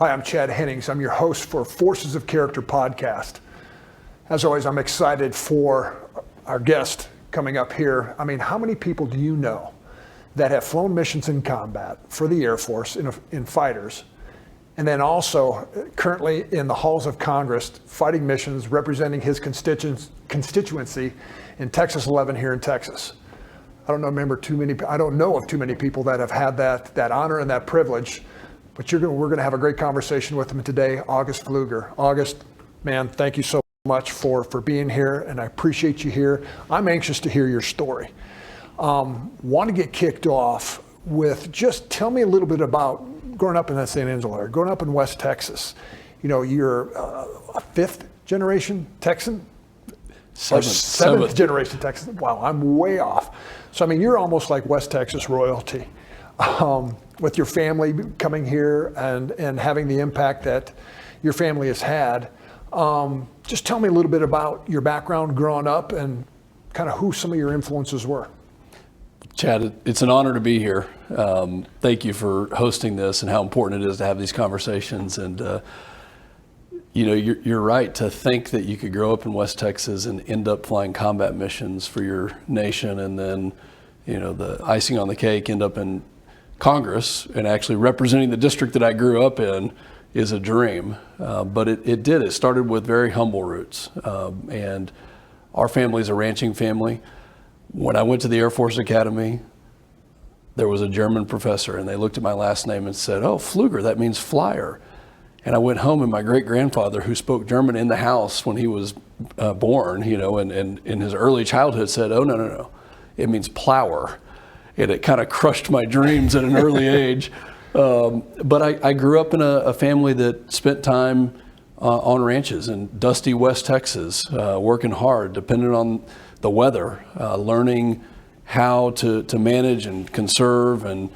Hi, I'm Chad Hennings. I'm your host for Forces of Character podcast. As always, I'm excited for our guest coming up here. I mean, how many people do you know that have flown missions in combat for the Air Force in fighters, and then also currently in the halls of Congress fighting missions representing his constituency in Texas 11 here in Texas? I don't know of too many people that have had that honor and that privilege, but we're going to have a great conversation with him today, August Pfluger. August, man, thank you so much for being here, and I appreciate you here. I'm anxious to hear your story. Want to get kicked off with just tell me a little bit about growing up in that San Angelo area, growing up in West Texas. You know, you're a fifth generation Texan? Seventh generation Texan. Wow, I'm way off. So, I mean, you're almost like West Texas royalty. With your family coming here and having the impact that your family has had. Just tell me a little bit about your background growing up and kind of who some of your influences were. Chad, it's an honor to be here. Thank you for hosting this and how important it is to have these conversations. And, you know, you're right to think that you could grow up in West Texas and end up flying combat missions for your nation. And then, you know, the icing on the cake, end up in Congress and actually representing the district that I grew up in is a dream. But it started with very humble roots. And our family is a ranching family. When I went to the Air Force Academy, there was a German professor, and they looked at my last name and said, "Oh, Pfluger, that means flyer." And I went home, and my great-grandfather, who spoke German in the house when he was born, you know, and in his early childhood said, "Oh, no, it means plower." And it kind of crushed my dreams at an early age. But I grew up in a family that spent time on ranches in dusty West Texas, working hard, depending on the weather, learning how to manage and conserve and,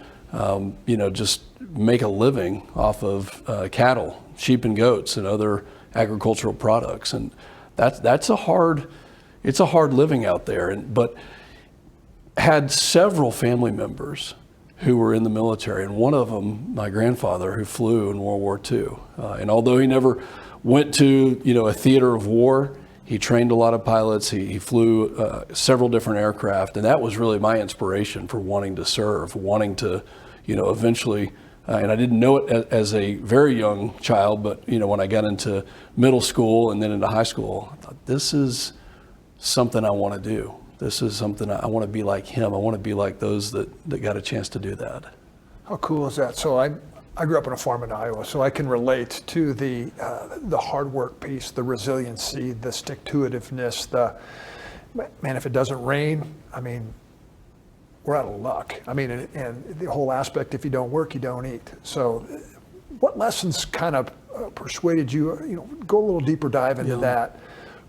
you know, just make a living off of cattle, sheep and goats and other agricultural products. And it's a hard living out there. But had several family members who were in the military, and one of them, my grandfather, who flew in World War II. And although he never went to, you know, a theater of war, he trained a lot of pilots. He flew several different aircraft, and that was really my inspiration for wanting to serve, wanting to, you know, eventually. And I didn't know it as a very young child, but you know, when I got into middle school and then into high school, I thought, this is something I want to do. This is something I want to be like him. I want to be like those that got a chance to do that. How cool is that? So I grew up on a farm in Iowa, so I can relate to the hard work piece, the resiliency, the stick-to-itiveness, man, if it doesn't rain, I mean, we're out of luck. I mean, and the whole aspect, if you don't work, you don't eat. So what lessons kind of persuaded you, you know, go a little deeper dive into that,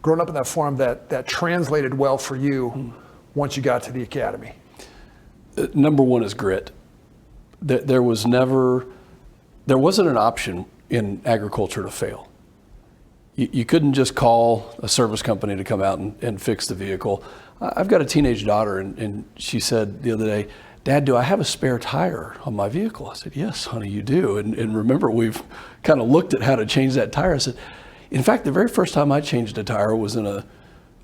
growing up in that farm that translated well for you once you got to the academy? Number one is grit. There wasn't an option in agriculture to fail. You couldn't just call a service company to come out and fix the vehicle. I've got a teenage daughter, and she said the other day, "Dad, do I have a spare tire on my vehicle?" I said, "Yes, honey, you do." And remember, we've kind of looked at how to change that tire. I said, in fact, the very first time I changed a tire was in an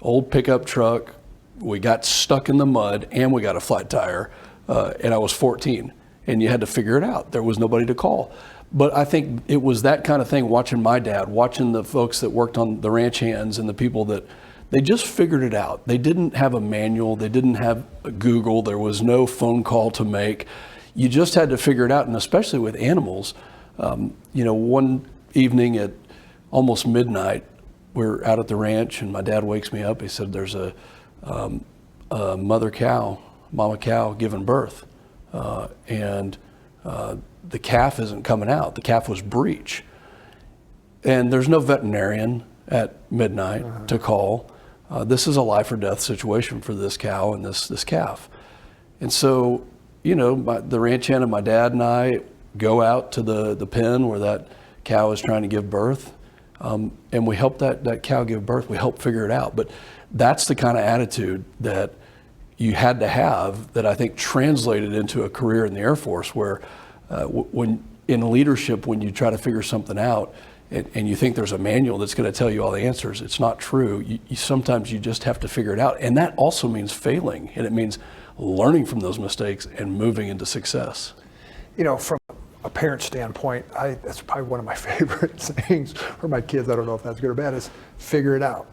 old pickup truck. We got stuck in the mud, and we got a flat tire, and I was 14. And you had to figure it out. There was nobody to call. But I think it was that kind of thing, watching my dad, watching the folks that worked on the ranch hands and the people that, they just figured it out. They didn't have a manual. They didn't have a Google. There was no phone call to make. You just had to figure it out. And especially with animals, you know, one evening at almost midnight, we're out at the ranch and my dad wakes me up. He said, there's a mama cow giving birth. And the calf isn't coming out. The calf was breech. And there's no veterinarian at midnight to call. This is a life or death situation for this cow and this calf. And so, you know, the ranch hand and my dad and I go out to the pen where that cow is trying to give birth. And we help that cow give birth. We help figure it out. But that's the kind of attitude that you had to have that I think translated into a career in the Air Force where when in leadership, when you try to figure something out and you think there's a manual that's going to tell you all the answers, it's not true. Sometimes you just have to figure it out. And that also means failing, and it means learning from those mistakes and moving into success. You know, from a parent standpoint, that's probably one of my favorite sayings for my kids. I don't know if that's good or bad, is figure it out.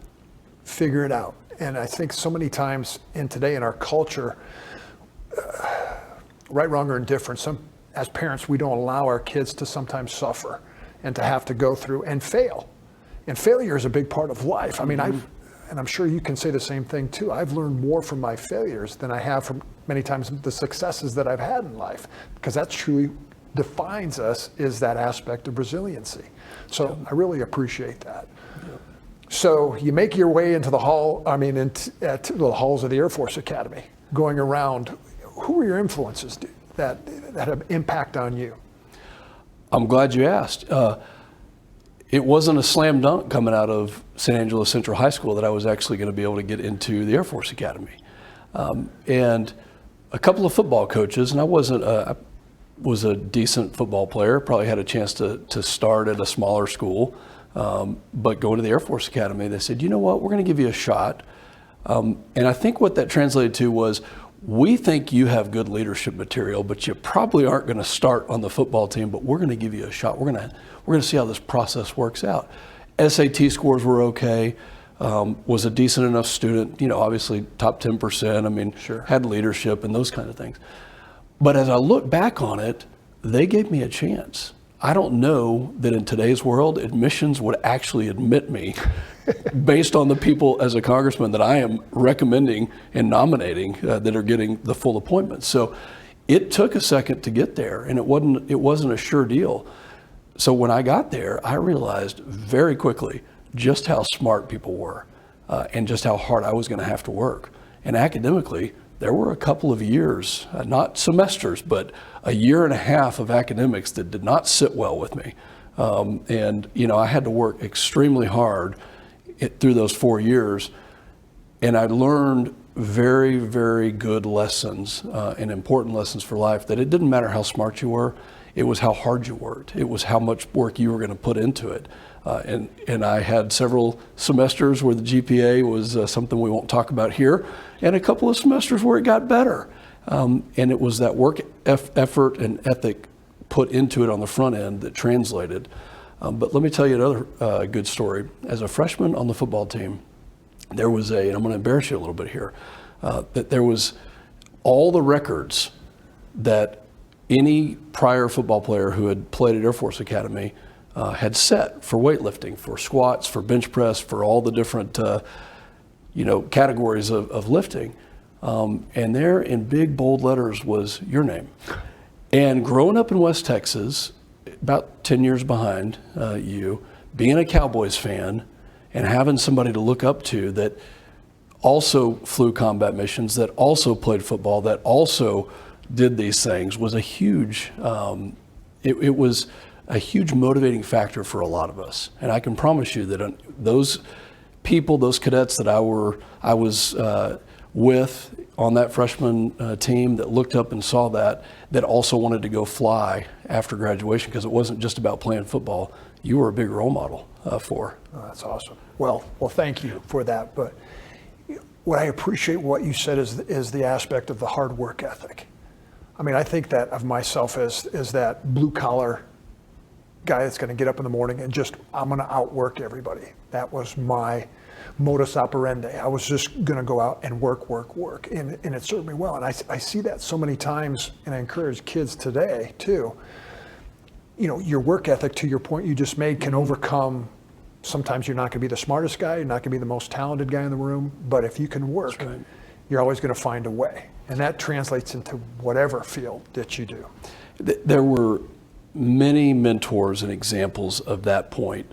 Figure it out. And I think so many times today in our culture, right, wrong, or indifferent, as parents, we don't allow our kids to sometimes suffer and to have to go through and fail. And failure is a big part of life. I mean, and I'm sure you can say the same thing too. I've learned more from my failures than I have from many times the successes that I've had in life, because that truly defines us, is that aspect of resiliency. So I really appreciate that. So you make your way into the hall, into the halls of the Air Force Academy, going around. Who were your influences that have impact on you? I'm glad you asked. It wasn't a slam dunk coming out of San Angelo Central High School that I was actually going to be able to get into the Air Force Academy. And a couple of football coaches, and I was a decent football player, probably had a chance to start at a smaller school, but going to the Air Force Academy, they said, you know what, we're going to give you a shot. And I think what that translated to was, we think you have good leadership material, but you probably aren't going to start on the football team, but we're going to give you a shot. We're going to see how this process works out. SAT scores were okay. Was a decent enough student, obviously top 10%. Sure. Had leadership and those kind of things. But as I look back on it, they gave me a chance. I don't know that in today's world, admissions would actually admit me based on the people as a congressman that I am recommending and nominating that are getting the full appointments. So it took a second to get there, and it wasn't a sure deal. So when I got there, I realized very quickly just how smart people were and just how hard I was going to have to work. And academically, there were a couple of years, not semesters, but a year and a half of academics that did not sit well with me. And I had to work extremely hard through those 4 years. And I learned very, very good lessons and important lessons for life, that it didn't matter how smart you were, it was how hard you worked. It was how much work you were going to put into it. And I had several semesters where the GPA was something we won't talk about here, and a couple of semesters where it got better. And it was that work effort and ethic put into it on the front end that translated. But let me tell you another good story. As a freshman on the football team, there was and I'm going to embarrass you a little bit here, that there was all the records that any prior football player who had played at Air Force Academy had set for weightlifting, for squats, for bench press, for all the different categories of lifting. And there in big bold letters was your name. And growing up in West Texas, about 10 years behind you, being a Cowboys fan and having somebody to look up to that also flew combat missions, that also played football, that also did these things, was a huge, it was a huge motivating factor for a lot of us. And I can promise you that those people, those cadets that I was with on that freshman team that looked up and saw that also wanted to go fly after graduation, because it wasn't just about playing football. You were a big role model for. Oh, that's awesome. Well, thank you for that. But what I appreciate what you said is the aspect of the hard work ethic. I think that of myself as that blue collar guy that's going to get up in the morning and I'm going to outwork everybody. That was my modus operandi. I was just going to go out and work. And it served me well. And I see that so many times, and I encourage kids today too. Your work ethic, to your point you just made, can overcome. Sometimes you're not going to be the smartest guy, you're not going to be the most talented guy in the room, but if you can work, That's right, you're always going to find a way. And that translates into whatever field that you do. There were many mentors and examples of that point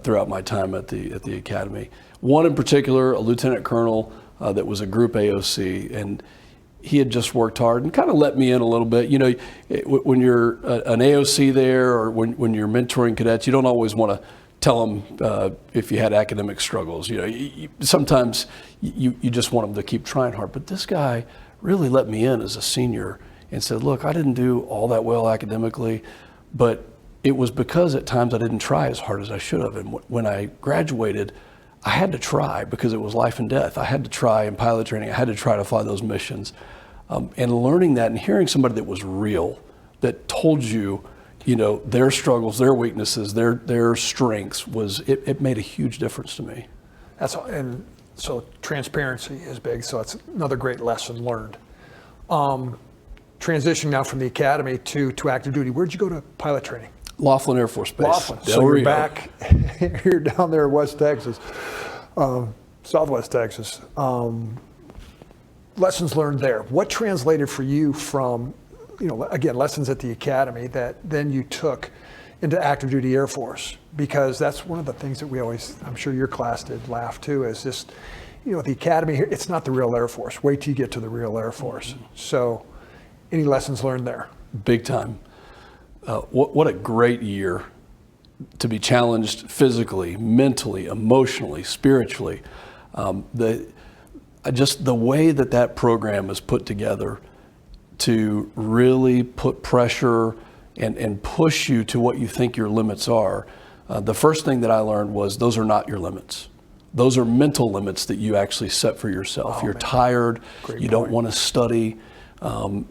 throughout my time at the academy. One in particular, a lieutenant colonel that was a group AOC, and he had just worked hard and kind of let me in a little bit. When you're an AOC there, or when you're mentoring cadets, you don't always want to tell them if you had academic struggles. Sometimes you just want them to keep trying hard. But this guy really let me in as a senior and said, look, I didn't do all that well academically, But it was because at times I didn't try as hard as I should have. And when I graduated, I had to try because it was life and death. I had to try in pilot training. I had to try to fly those missions. And learning that and hearing somebody that was real, that told you, their struggles, their weaknesses, their strengths, it made a huge difference to me. And so transparency is big. So it's another great lesson learned. Transitioning now from the academy to active duty. Where'd you go to pilot training? Laughlin Air Force Base. Laughlin. So you're back. You're down there in West Texas, Southwest Texas. Lessons learned there. What translated for you from, again, lessons at the academy that then you took into active duty Air Force? Because that's one of the things that we always, I'm sure your class did laugh too, is just, the academy here, it's not the real Air Force. Wait till you get to the real Air Force. Mm-hmm. So any lessons learned there? Big time. What a great year to be challenged physically, mentally, emotionally, spiritually. Just the way that program is put together to really put pressure and push you to what you think your limits are. The first thing that I learned was those are not your limits. Those are mental limits that you actually set for yourself. You're tired, you don't want to study,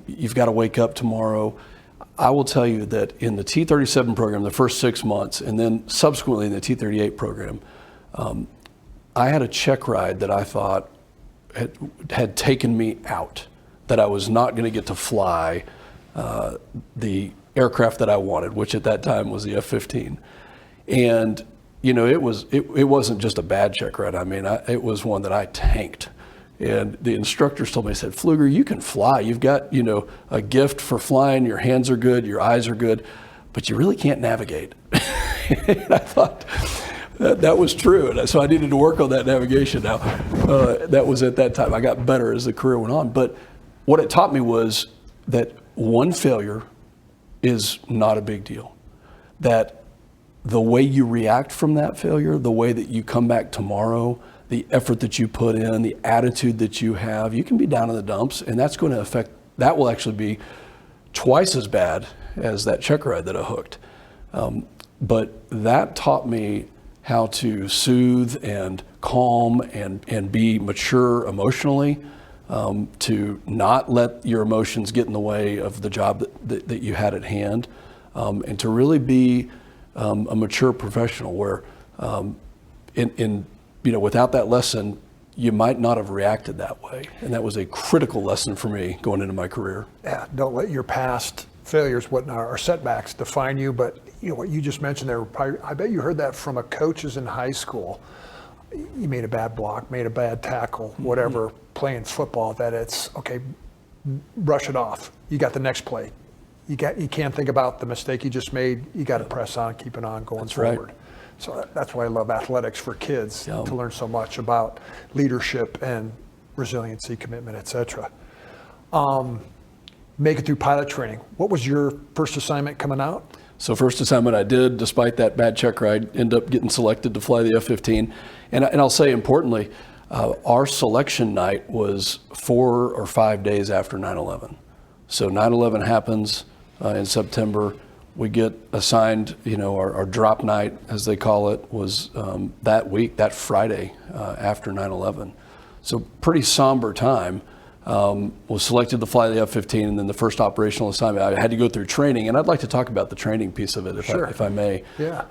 you've got to wake up tomorrow. I will tell you that in the T-37 program, the first 6 months, and then subsequently in the T-38 program, I had a check ride that I thought had taken me out, that I was not going to get to fly the aircraft that I wanted, which at that time was the F-15. And, it wasn't just a bad check ride. I mean, it was one that I tanked. And the instructors told me, I said, Pfluger, you can fly. You've got, a gift for flying. Your hands are good. Your eyes are good. But you really can't navigate. And I thought that was true. And so I needed to work on that navigation now. That was at that time. I got better as the career went on. But what it taught me was that one failure is not a big deal. That the way you react from that failure, the way that you come back tomorrow, the effort that you put in, the attitude that you have, you can be down in the dumps, and that will actually be twice as bad as that check ride that I hooked. But that taught me how to soothe and calm and be mature emotionally, to not let your emotions get in the way of the job that you had at hand, and to really be a mature professional where without that lesson, you might not have reacted that way. And that was a critical lesson for me going into my career. Yeah, don't let your past failures, or setbacks define you. But what you just mentioned there, I bet you heard that from coaches in high school. You made a bad block, made a bad tackle, whatever, playing football, that it's, okay, brush it off. You got the next play. You can't think about the mistake you just made. You got to press on, keep it on, going forward. Right. So that's why I love athletics for kids, to learn so much about leadership and resiliency, commitment, etc. Make it through pilot training. What was your first assignment coming out? So first assignment I did, despite that bad check ride, end up getting selected to fly the F-15. And I'll say importantly, our selection night was 4 or 5 days after 9/11. So 9/11 happens in September. We get assigned, our drop night, as they call it, was that week, that Friday after 9/11. So pretty somber time. Was selected to fly the F-15, and then the first operational assignment, I had to go through training, and I'd like to talk about the training piece of it, if I may. Yeah.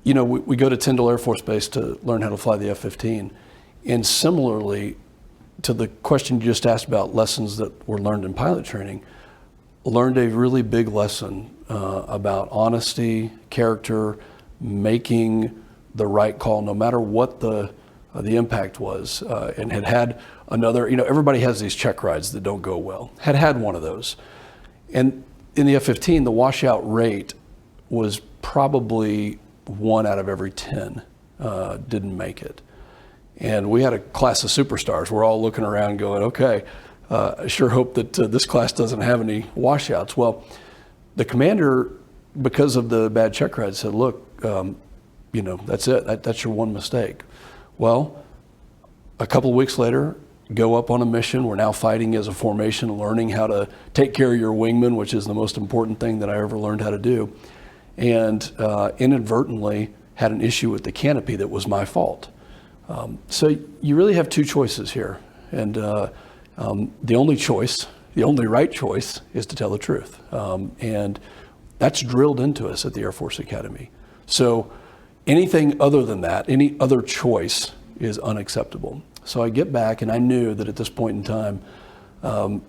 We go to Tyndall Air Force Base to learn how to fly the F-15, and similarly to the question you just asked about lessons that were learned in pilot training, learned a really big lesson about honesty, character, making the right call, no matter what the impact was, and had another, everybody has these check rides that don't go well, had one of those. And in the F-15, the washout rate was probably 1 out of every 10 didn't make it. And we had a class of superstars. We're all looking around going, okay, I sure hope that this class doesn't have any washouts. Well, the commander, because of the bad check ride, said, look, that's it. That's your one mistake. Well, a couple of weeks later, go up on a mission. We're now fighting as a formation, learning how to take care of your wingman, which is the most important thing that I ever learned how to do. And inadvertently had an issue with the canopy that was my fault. So you really have two choices here. And the only right choice is to tell the truth. And that's drilled into us at the Air Force Academy. So anything other than that, any other choice is unacceptable. So I get back, and I knew that at this point in time,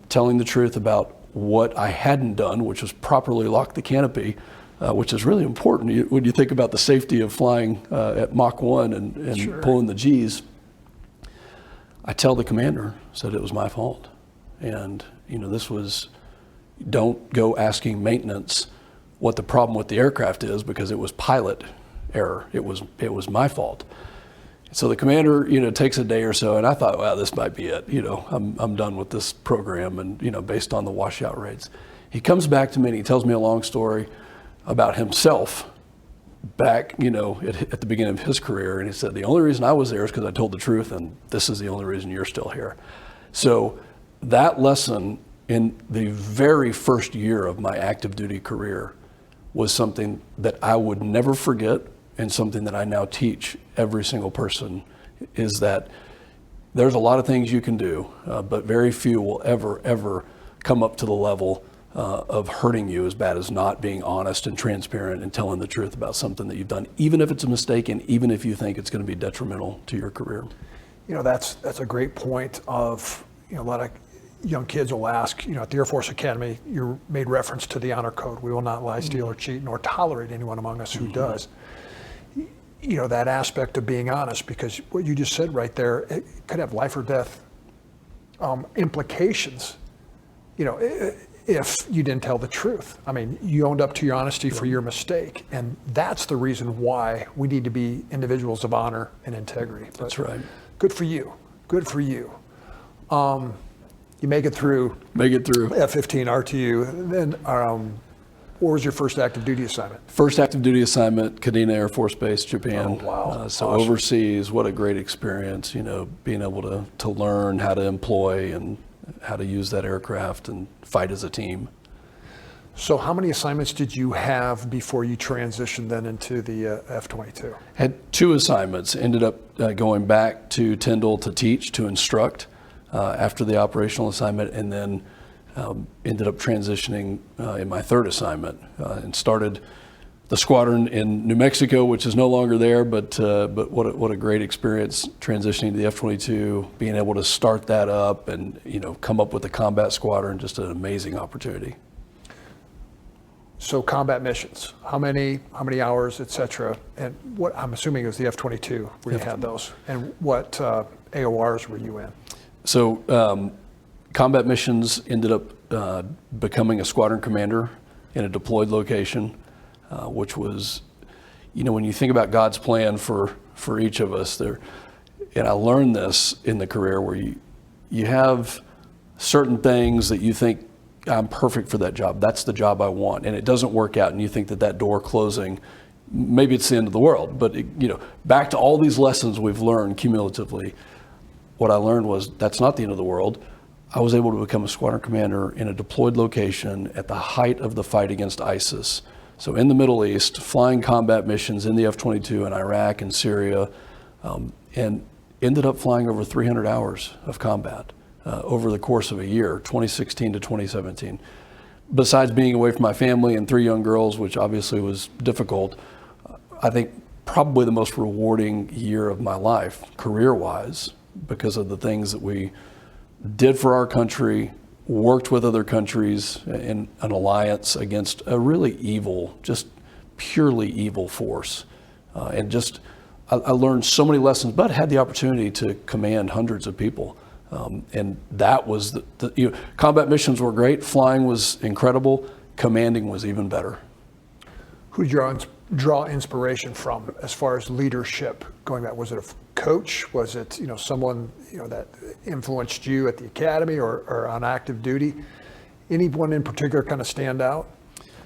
telling the truth about what I hadn't done, which was properly lock the canopy, which is really important when you think about the safety of flying at Mach 1 and Sure. pulling the G's. I tell the commander, said it was my fault. And, this was, don't go asking maintenance what the problem with the aircraft is, because it was pilot error. It was my fault. So the commander, takes a day or so, and I thought, wow, this might be it. I'm done with this program, and based on the washout rates. He comes back to me and he tells me a long story about himself back, at the beginning of his career, and he said the only reason I was there is because I told the truth, and this is the only reason you're still here. So that lesson in the very first year of my active duty career was something that I would never forget, and something that I now teach every single person, is that there's a lot of things you can do, but very few will ever come up to the level of hurting you as bad as not being honest and transparent and telling the truth about something that you've done, even if it's a mistake and even if you think it's going to be detrimental to your career. That's a great point of, a lot of young kids will ask, at the Air Force Academy, you made reference to the honor code. We will not lie, steal, or cheat, nor tolerate anyone among us who does. That aspect of being honest, because what you just said right there, it could have life or death implications, if you didn't tell the truth. I mean, you owned up to your honesty for your mistake. And that's the reason why we need to be individuals of honor and integrity. But that's right. Good for you. Good for you. You make it through. F15 RTU. Then, what was your first active duty assignment? First active duty assignment, Kadena Air Force Base, Japan. Oh, wow. So Awesome. Overseas, what a great experience, being able to learn how to employ and how to use that aircraft and fight as a team. So how many assignments did you have before you transitioned then into the F22? Had 2 assignments, ended up going back to Tyndall to teach, to instruct after the operational assignment, and then ended up transitioning in my 3rd assignment and started the squadron in New Mexico, which is no longer there, but what a great experience transitioning to the F-22, being able to start that up and come up with the combat squadron, just an amazing opportunity. So combat missions, how many hours, et cetera, and what, I'm assuming it was the F-22 where you had those, and what AORs were you in? So combat missions, ended up becoming a squadron commander in a deployed location, which was, when you think about God's plan for each of us there, and I learned this in the career where you have certain things that you think, I'm perfect for that job. That's the job I want. And it doesn't work out. And you think that door closing, maybe it's the end of the world. But, back to all these lessons we've learned cumulatively, what I learned was that's not the end of the world. I was able to become a squadron commander in a deployed location at the height of the fight against ISIS. So in the Middle East, flying combat missions in the F-22 in Iraq and Syria, and ended up flying over 300 hours of combat over the course of a year, 2016 to 2017. Besides being away from my family and 3 young girls, which obviously was difficult, I think probably the most rewarding year of my life, career-wise, because of the things that we did for our country, worked with other countries in an alliance against a really evil, just purely evil force. And just, I learned so many lessons, but had the opportunity to command hundreds of people. And that was combat missions were great, flying was incredible, commanding was even better. Who did you draw inspiration from as far as leadership going back? Was it a coach? Was it someone that influenced you at the academy or on active duty? Anyone in particular kind of stand out?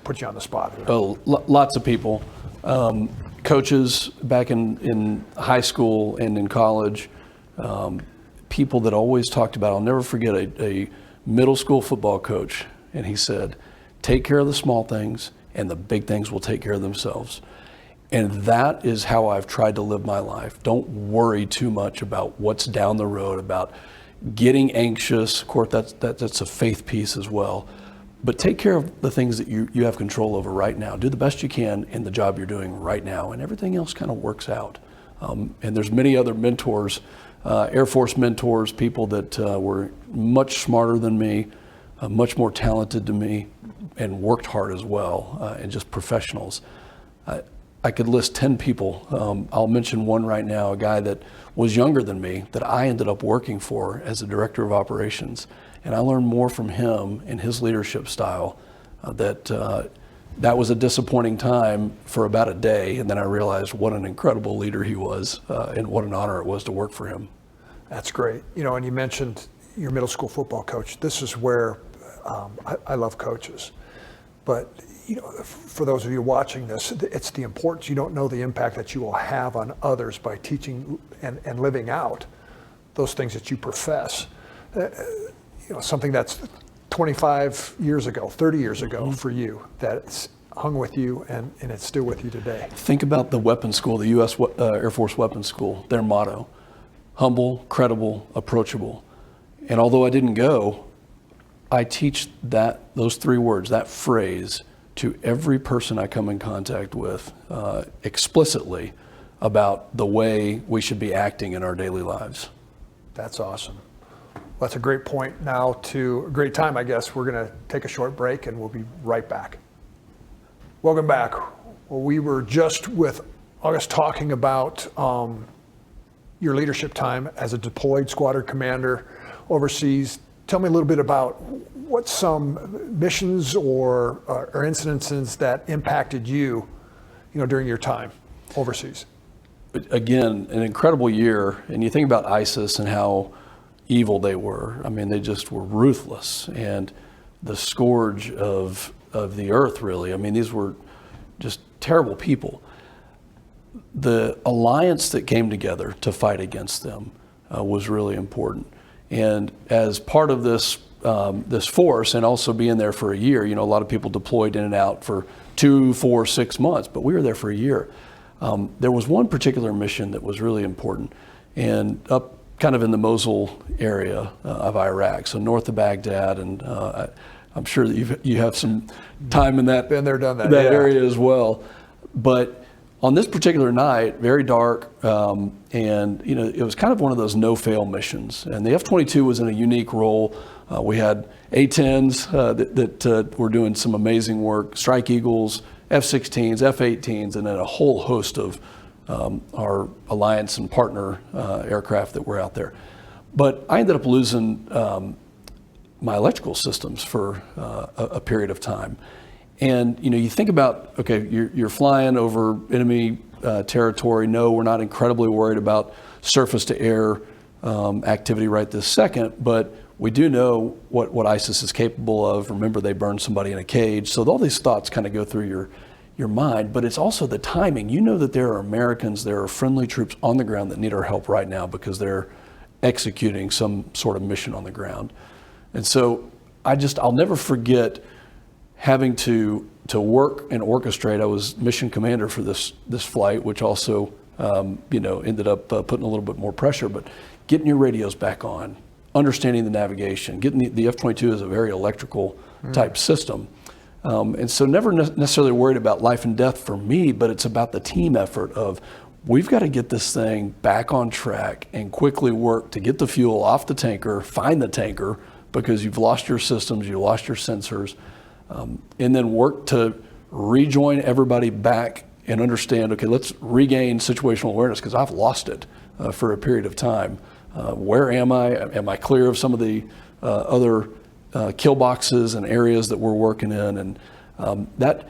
Put you on the spot. Oh, lots of people. Coaches back in high school and in college. people that always talked about, I'll never forget a middle school football coach, and he said, take care of the small things and the big things will take care of themselves. And that is how I've tried to live my life. Don't worry too much about what's down the road, about getting anxious. Of course, that's a faith piece as well. But take care of the things that you have control over right now. Do the best you can in the job you're doing right now, and everything else kind of works out. And there's many other mentors, Air Force mentors, people that were much smarter than me, much more talented than me, and worked hard as well, and just professionals. I could list 10 people. I'll mention one right now, a guy that was younger than me that I ended up working for as a director of operations. And I learned more from him and his leadership style that was a disappointing time for about a day. And then I realized what an incredible leader he was and what an honor it was to work for him. That's great. And you mentioned your middle school football coach. This is where I love coaches. But for those of you watching this, it's the importance. You don't know the impact that you will have on others by teaching and living out those things that you profess. Something that's 25 years ago, 30 years ago for you, that's hung with you and it's still with you today. Think about the weapons school, the U.S. Air Force Weapons School, their motto, humble, credible, approachable. And although I didn't go, I teach those three words, that phrase, to every person I come in contact with explicitly about the way we should be acting in our daily lives. That's awesome. Well, that's a great point now to a great time, I guess. We're going to take a short break and we'll be right back. Welcome back. Well, we were just with August talking about your leadership time as a deployed squadron commander overseas. Tell me a little bit about what some missions or incidences that impacted you, during your time overseas. Again, an incredible year. And you think about ISIS and how evil they were. I mean, they just were ruthless and the scourge of the earth, really. I mean, these were just terrible people. The alliance that came together to fight against them was really important. And as part of this force, and also being there for a year, a lot of people deployed in and out for 2, 4, 6 months, but we were there for a year. There was one particular mission that was really important, and up kind of in the Mosul area of Iraq, so north of Baghdad, and I'm sure that you have some time in that, been there, done that, area as well. But on this particular night, very dark, and it was kind of one of those no-fail missions. And the F-22 was in a unique role. We had A-10s that were doing some amazing work, Strike Eagles, F-16s, F-18s, and then a whole host of our alliance and partner aircraft that were out there. But I ended up losing my electrical systems for a period of time. And you think about, okay, you're flying over enemy territory. No, we're not incredibly worried about surface to air activity right this second, but we do know what ISIS is capable of. Remember, they burned somebody in a cage. So all these thoughts kind of go through your mind, but it's also the timing. You know that there are Americans, there are friendly troops on the ground that need our help right now because they're executing some sort of mission on the ground. And so I'll never forget having to work and orchestrate. I was mission commander for this flight, which also ended up putting a little bit more pressure, but getting your radios back on, understanding the navigation, getting the F-22 is a very electrical type system. And so never necessarily worried about life and death for me, but it's about the team effort of we've got to get this thing back on track and quickly work to get the fuel off the tanker, find the tanker, because you've lost your systems, you lost your sensors, and then work to rejoin everybody back and understand, okay, let's regain situational awareness because I've lost it for a period of time. Where am I? Am I clear of some of the other kill boxes and areas that we're working in? And that,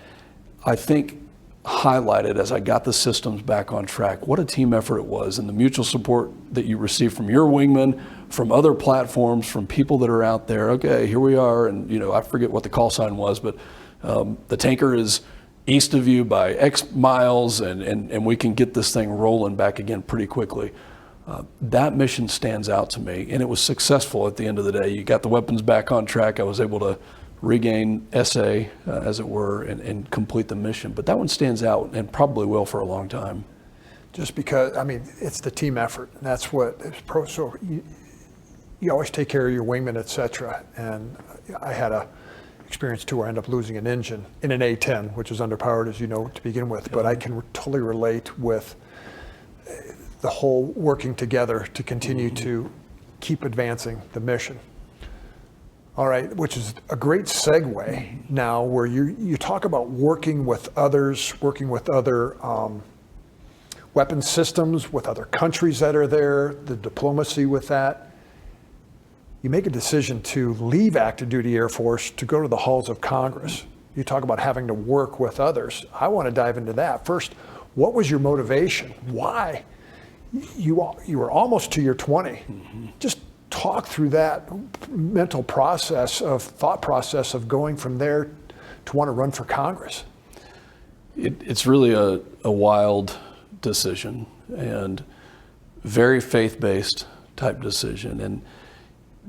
I think, highlighted as I got the systems back on track, what a team effort it was, and the mutual support that you receive from your wingman, from other platforms, from people that are out there. Okay, here we are, and I forget what the call sign was, but the tanker is east of you by X miles, and we can get this thing rolling back again pretty quickly. That mission stands out to me, and it was successful at the end of the day. You got the weapons back on track. I was able to regain SA, as it were, and complete the mission. But that one stands out and probably will for a long time. Just because, I mean, it's the team effort, and that's what is pro. So you always take care of your wingmen, et cetera. And I had a experience too where I ended up losing an engine in an A-10, which is underpowered, as you know, to begin with. But I can totally relate with the whole working together to continue to keep advancing the mission. All right, which is a great segue now, where you talk about working with others, working with other weapon systems, with other countries that are there, the diplomacy with that. You make a decision to leave active duty Air Force to go to the halls of Congress. You talk about having to work with others. I want to dive into that. First, what was your motivation? Why? You were almost to your 20. Mm-hmm. Just talk through that mental process thought process of going from there to want to run for Congress. It's really a wild decision and very faith-based type decision. And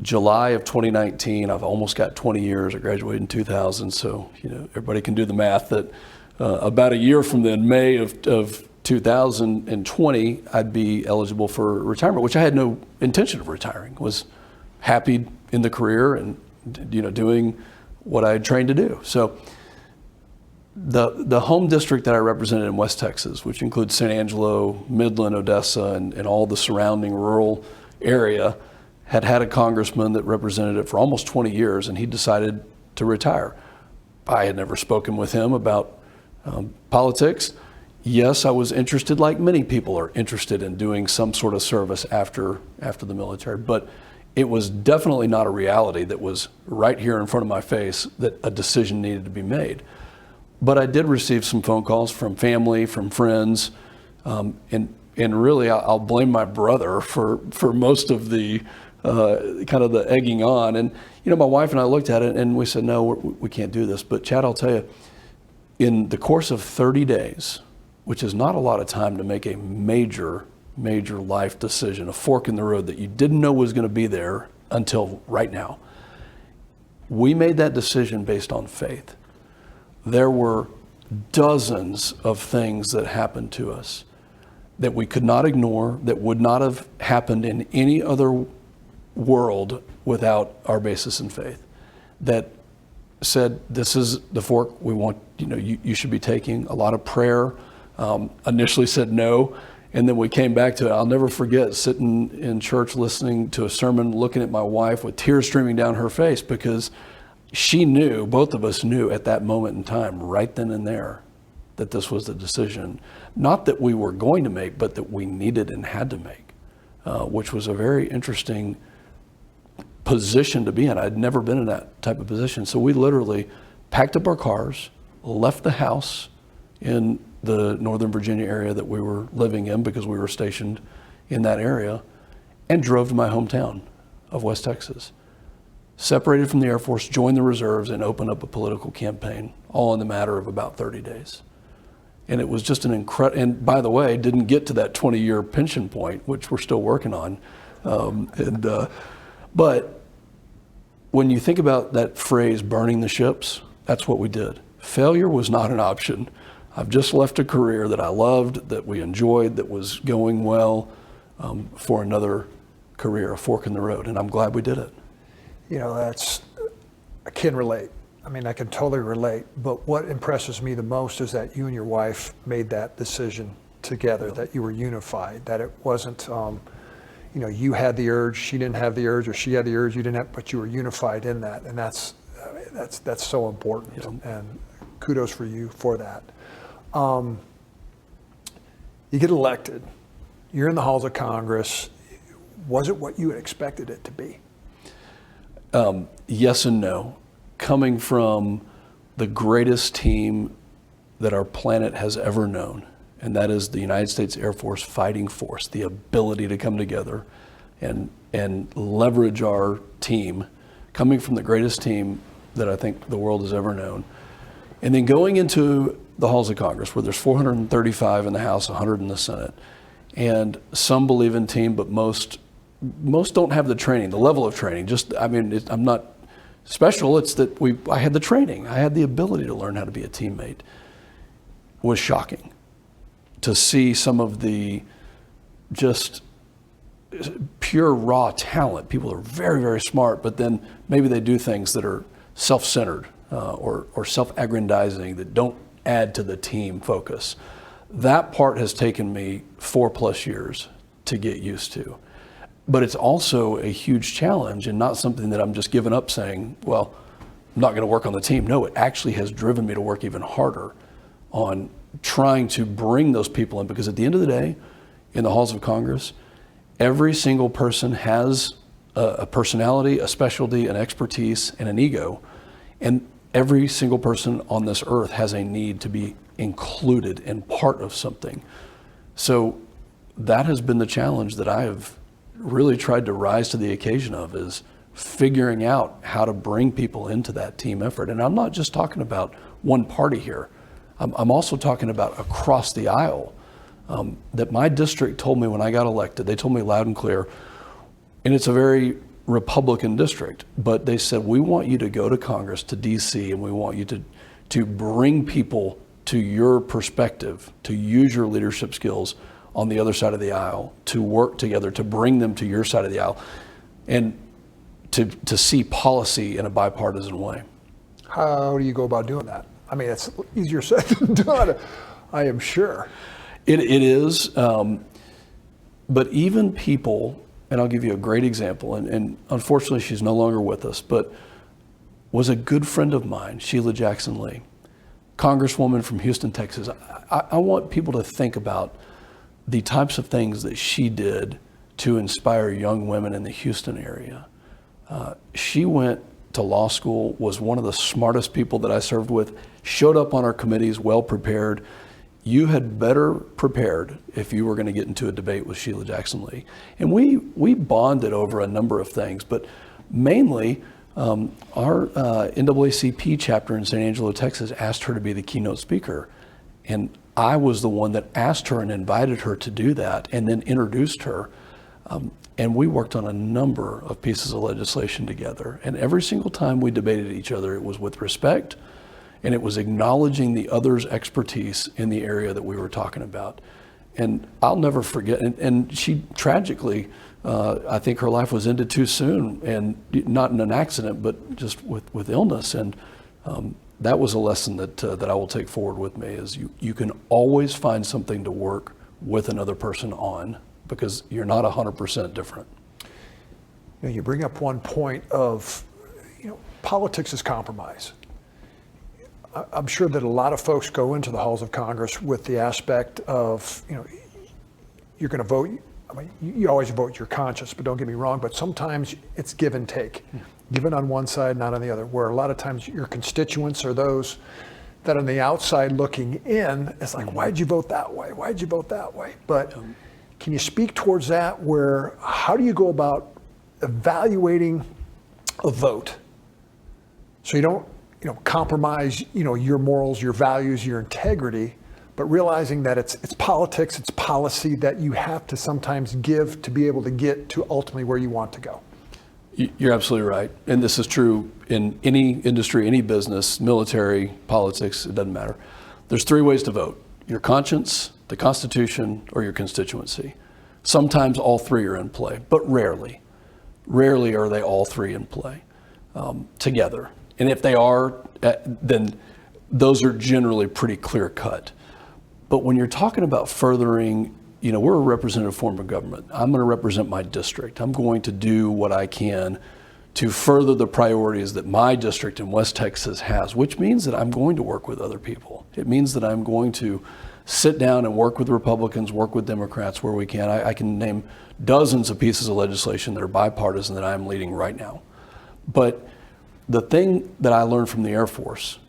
July of 2019, I've almost got 20 years. I graduated in 2000, so everybody can do the math that about a year from then, May of 2020, I'd be eligible for retirement, which I had no intention of retiring. Was happy in the career and doing what I had trained to do. So the home district that I represented in West Texas, which includes San Angelo, Midland, Odessa, and all the surrounding rural area, had a congressman that represented it for almost 20 years, and he decided to retire. I had never spoken with him about politics. Yes, I was interested, like many people are interested in doing some sort of service after the military, but it was definitely not a reality that was right here in front of my face that a decision needed to be made. But I did receive some phone calls from family, from friends, and really I'll blame my brother for most of the kind of the egging on. And my wife and I looked at it and we said, no, we can't do this. But Chad, I'll tell you, in the course of 30 days, which is not a lot of time to make a major life decision, a fork in the road that you didn't know was going to be there until right now. We made that decision based on faith. There were dozens of things that happened to us that we could not ignore, that would not have happened in any other world without our basis in faith, that said, this is the fork we want, you should be taking. A lot of prayer. Initially said no, and then we came back to it. I'll never forget sitting in church listening to a sermon, looking at my wife with tears streaming down her face, because she knew, both of us knew at that moment in time, right then and there, that this was the decision, not that we were going to make, but that we needed and had to make, which was a very interesting position to be in. I'd never been in that type of position. So we literally packed up our cars, left the house in the Northern Virginia area that we were living in, because we were stationed in that area, and drove to my hometown of West Texas. Separated from the Air Force, joined the reserves, and opened up a political campaign, all in the matter of about 30 days. And it was just an incredible, and by the way, didn't get to that 20-year pension point, which we're still working on. But when you think about that phrase, burning the ships, that's what we did. Failure was not an option. I've just left a career that I loved, that we enjoyed, that was going well, for another career, a fork in the road, and I'm glad we did it. I can relate. I mean, I can totally relate, but what impresses me the most is that you and your wife made that decision together, that you were unified, that it wasn't, you had the urge, she didn't have the urge, or she had the urge, you didn't have, but you were unified in that, and that's so important, and kudos for you for that. You get elected, you're in the halls of Congress. Was it what you had expected it to be? Yes and no. Coming from the greatest team that our planet has ever known, and that is the United States Air Force fighting force, the ability to come together and leverage our team, coming from the greatest team that I think the world has ever known. And then going into the halls of Congress, where there's 435 in the House, 100 in the Senate, And some believe in team, but most don't have the training, the level of training. I'm not special. It's that I had the training. I had the ability to learn how to be a teammate. It was shocking to see some of the just pure raw talent. People are very, very smart, but then maybe they do things that are self-centered or self-aggrandizing that don't add to the team focus. That part has taken me 4+ years to get used to. But it's also a huge challenge and not something that I'm just giving up saying, well, I'm not going to work on the team. No, it actually has driven me to work even harder on trying to bring those people in, because at the end of the day, in the halls of Congress, every single person has a personality, a specialty, an expertise, and an ego. And every single person on this earth has a need to be included and part of something. So that has been the challenge that I have really tried to rise to the occasion of, is figuring out how to bring people into that team effort. And I'm not just talking about one party here. I'm also talking about across the aisle. That my district told me when I got elected, they told me loud and clear, and it's a very Republican district, but they said, we want you to go to Congress, to DC, and we want you to bring people to your perspective, to use your leadership skills on the other side of the aisle, to work together, to bring them to your side of the aisle, and to see policy in a bipartisan way. How do you go about doing that? I mean, it's easier said than done, I am sure. It is, but even people, and I'll give you a great example, and unfortunately she's no longer with us, but was a good friend of mine, Sheila Jackson Lee, Congresswoman from Houston, Texas. I want people to think about the types of things that she did to inspire young women in the Houston area. She went to law school, was one of the smartest people that I served with, showed up on our committees well prepared. You had better prepared if you were going to get into a debate with Sheila Jackson Lee. And we bonded over a number of things, but mainly our NAACP chapter in San Angelo, Texas asked her to be the keynote speaker. And I was the one that asked her and invited her to do that, and then introduced her. And we worked on a number of pieces of legislation together. And every single time we debated each other, it was with respect, and it was acknowledging the other's expertise in the area that we were talking about. And I'll never forget, and she tragically, I think her life was ended too soon, and not in an accident, but just with illness. And that was a lesson that I will take forward with me, is you can always find something to work with another person on, because you're not 100% different. You bring up one point of, politics is compromise. I'm sure that a lot of folks go into the halls of Congress with the aspect of, you're going to vote. I mean, you always vote your conscience, but don't get me wrong, but sometimes it's give and take. Given on one side, not on the other, where a lot of times your constituents are those that on the outside looking in, it's like, why'd you vote that way? Why'd you vote that way? But can you speak towards that, where how do you go about evaluating a vote so you don't compromise your morals, your values, your integrity, but realizing that it's politics, it's policy that you have to sometimes give to be able to get to ultimately where you want to go? You're absolutely right. And this is true in any industry, any business, military, politics, it doesn't matter. There's 3 ways to vote: your conscience, the Constitution, or your constituency. Sometimes all 3 are in play, but rarely are they all 3 in play together. And if they are, then those are generally pretty clear cut. But when you're talking about furthering, we're a representative form of government. I'm going to represent my district. I'm going to do what I can to further the priorities that my district in West Texas has, which means that I'm going to work with other people. It means that I'm going to sit down and work with Republicans, work with Democrats where we can. I can name dozens of pieces of legislation that are bipartisan that I'm leading right now. But the thing that I learned from the Air Force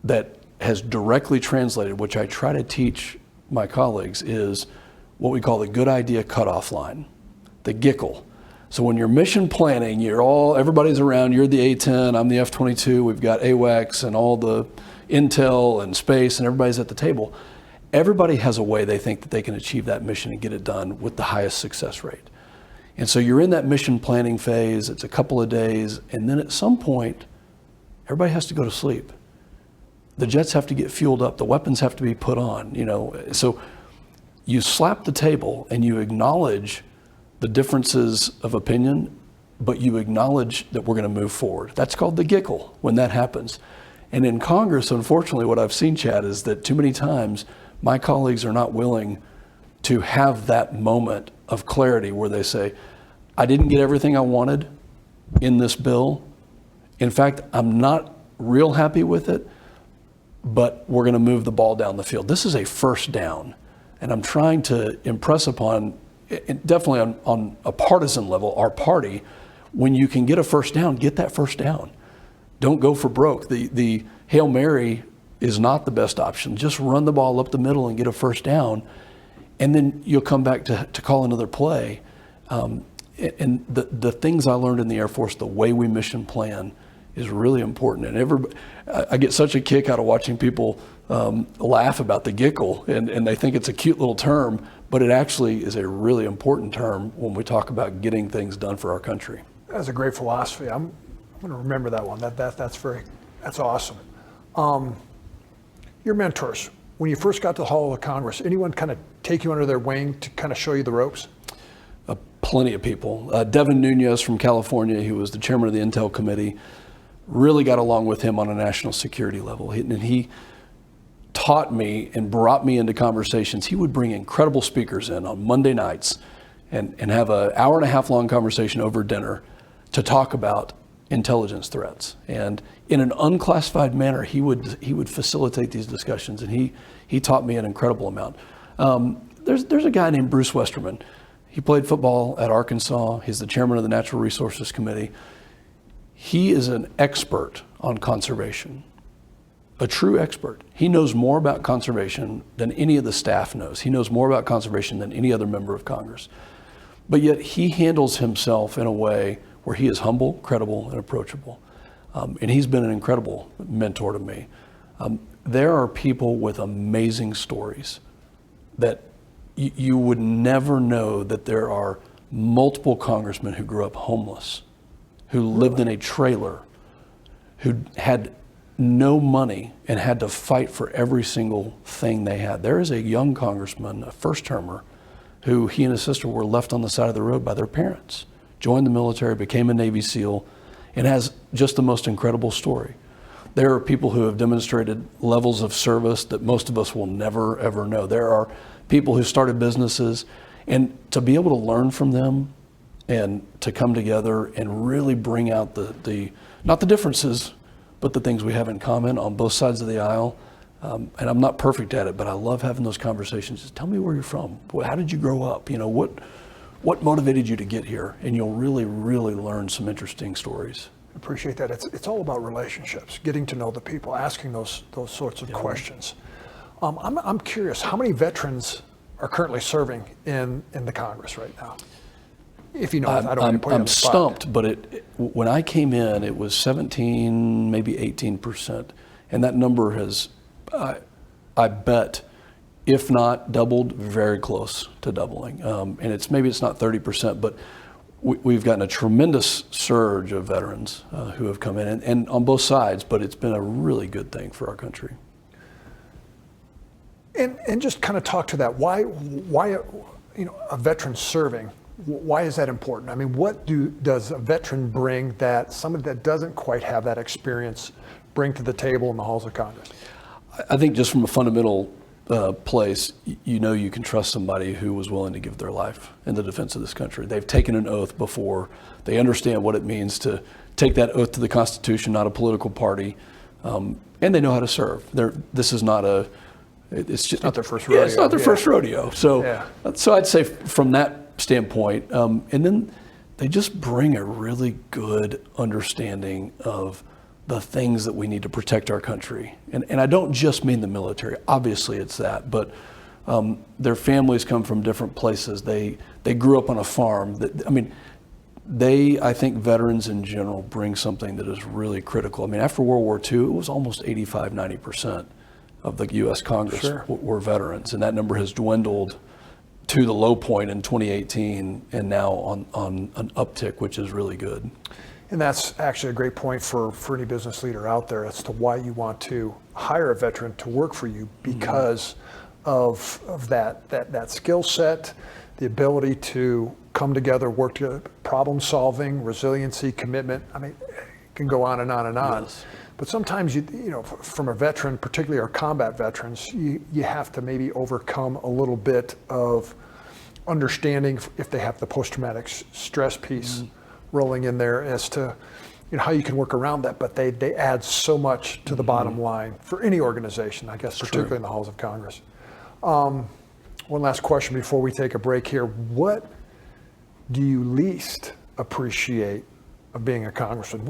that has directly translated, which I try to teach my colleagues, is what we call the good idea cutoff line, the GICL. So when you're mission planning, everybody's around, you're the A-10, I'm the F-22, we've got AWACS and all the intel and space, and everybody's at the table. everybody has a way they think that they can achieve that mission and get it done with the highest success rate. And so you're in that mission planning phase, it's a couple of days, and then at some point, everybody has to go to sleep. The jets have to get fueled up, the weapons have to be put on, So you slap the table and you acknowledge the differences of opinion, but you acknowledge that we're going to move forward. That's called the giggle when that happens. And in Congress, unfortunately, what I've seen, Chad, is that too many times my colleagues are not willing to have that moment of clarity where they say, I didn't get everything I wanted in this bill. In fact, I'm not real happy with it, but we're going to move the ball down the field. This is a first down. And I'm trying to impress upon, definitely on a partisan level, our party, when you can get a first down, get that first down. Don't go for broke. The Hail Mary is not the best option. Just run the ball up the middle and get a first down, and then you'll come back to call another play. And the things I learned in the Air Force, the way we mission plan, is really important. And I get such a kick out of watching people laugh about the giggle, and they think it's a cute little term, but it actually is a really important term when we talk about getting things done for our country. That's a great philosophy. I'm going to remember that one. That's awesome. Your mentors, when you first got to the Hall of Congress, anyone kind of take you under their wing to kind of show you the ropes? Plenty of people. Devin Nunes from California, who was the chairman of the Intel Committee, really got along with him on a national security level. And he taught me and brought me into conversations. He would bring incredible speakers in on Monday nights and have an hour and a half long conversation over dinner to talk about intelligence threats. And in an unclassified manner, he would facilitate these discussions, and he taught me an incredible amount. There's a guy named Bruce Westerman. He played football at Arkansas. He's the chairman of the Natural Resources Committee. He is an expert on conservation, a true expert. He knows more about conservation than any of the staff knows. He knows more about conservation than any other member of Congress. But yet he handles himself in a way where he is humble, credible, and approachable. And he's been an incredible mentor to me. There are people with amazing stories that you would never know that there are multiple congressmen who grew up homeless, who lived in a trailer, who had no money and had to fight for every single thing they had. There is a young congressman, a first-termer, who he and his sister were left on the side of the road by their parents, joined the military, became a Navy SEAL, and has just the most incredible story. There are people who have demonstrated levels of service that most of us will never, ever know. There are people who started businesses, and to be able to learn from them and to come together and really bring out the not the differences, but the things we have in common on both sides of the aisle. And I'm not perfect at it, but I love having those conversations. Just tell me where you're from. How did you grow up? What motivated you to get here? And you'll really, really learn some interesting stories. Appreciate that. It's all about relationships, getting to know the people, asking those sorts of questions. I'm curious, how many veterans are currently serving in the Congress right now? If you know, I don't want to put you on the spot. I'm stumped, but when I came in, it was 17, maybe 18%. And that number has, I bet, if not doubled, very close to doubling. And maybe it's not 30%, but we've gotten a tremendous surge of veterans who have come in, and on both sides, but it's been a really good thing for our country. And just kind of talk to that. Why a veteran serving? Why is that important? I mean, what does a veteran bring that somebody that doesn't quite have that experience bring to the table in the halls of Congress? I think just from a fundamental place, you can trust somebody who was willing to give their life in the defense of this country. They've taken an oath before. They understand what it means to take that oath to the Constitution, not a political party, and they know how to serve. It's not their first rodeo. Yeah, it's not their first rodeo. So I'd say from that standpoint, and then they just bring a really good understanding of the things that we need to protect our country. And I don't just mean the military. Obviously it's that, but their families come from different places. They grew up on a farm. I think veterans in general bring something that is really critical. I mean, after World War II, it was almost 85, 90% of the U.S. Congress Sure. were veterans, and that number has dwindled to the low point in 2018, and now on an uptick, which is really good. And that's actually a great point for any business leader out there as to why you want to hire a veteran to work for you, because of that skill set, the ability to come together, work together, problem solving, resiliency, commitment. I mean, it can go on and on and on. Yes. But sometimes, you know, from a veteran, particularly our combat veterans, you have to maybe overcome a little bit of understanding if they have the post-traumatic stress piece rolling in there as to, you know, how you can work around that. But they add so much to the bottom line for any organization, I guess, particularly in the halls of Congress. One last question before we take a break here. What do you least appreciate of being a congressman?